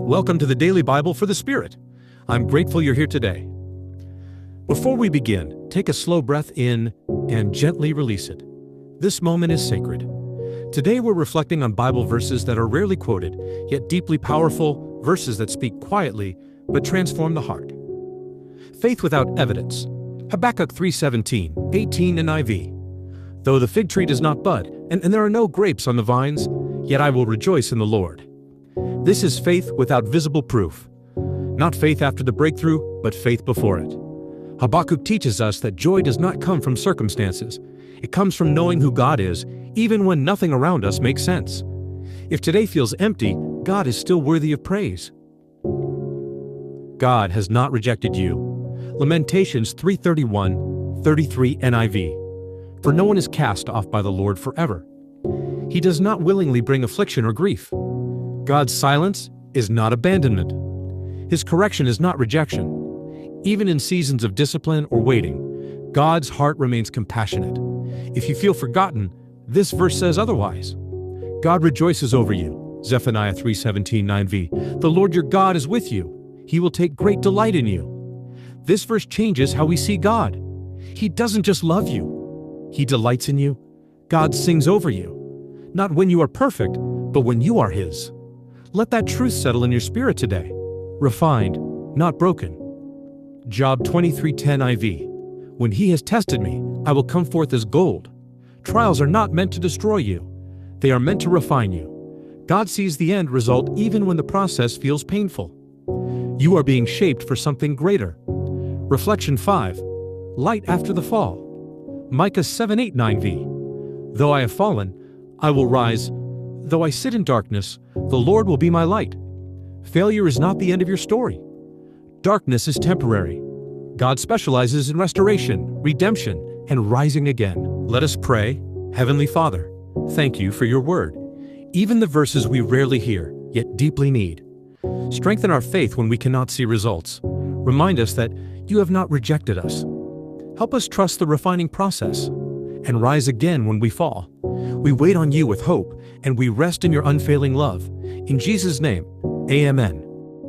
Welcome to the Daily Bible for the Spirit. I'm grateful you're here today. Before we begin, take a slow breath in and gently release it. This moment is sacred. Today we're reflecting on Bible verses that are rarely quoted, yet deeply powerful, verses that speak quietly but transform the heart. Faith without evidence. Habakkuk 3:17, 18 NIV. Though the fig tree does not bud, and there are no grapes on the vines, yet I will rejoice in the Lord. This is faith without visible proof. Not faith after the breakthrough, but faith before it. Habakkuk teaches us that joy does not come from circumstances. It comes from knowing who God is, even when nothing around us makes sense. If today feels empty, God is still worthy of praise. God has not rejected you. Lamentations 3:31-33 NIV. For no one is cast off by the Lord forever. He does not willingly bring affliction or grief. God's silence is not abandonment. His correction is not rejection. Even in seasons of discipline or waiting, God's heart remains compassionate. If you feel forgotten, this verse says otherwise. God rejoices over you. Zephaniah 3:17 9v. The Lord your God is with you. He will take great delight in you. This verse changes how we see God. He doesn't just love you. He delights in you. God sings over you. Not when you are perfect, but when you are His. Let that truth settle in your spirit today. Refined, not broken. Job 23:10 IV. When He has tested me, I will come forth as gold. Trials are not meant to destroy you. They are meant to refine you. God sees the end result even when the process feels painful. You are being shaped for something greater. Reflection 5. Light after the fall. Micah 7:8 9v. Though I have fallen, I will rise. Though I sit in darkness, the Lord will be my light. Failure is not the end of your story. Darkness is temporary. God specializes in restoration, redemption, and rising again. Let us pray. Heavenly Father, thank you for your word. Even the verses we rarely hear, yet deeply need. Strengthen our faith when we cannot see results. Remind us that you have not rejected us. Help us trust the refining process and rise again when we fall. We wait on you with hope, and we rest in your unfailing love. In Jesus' name, amen.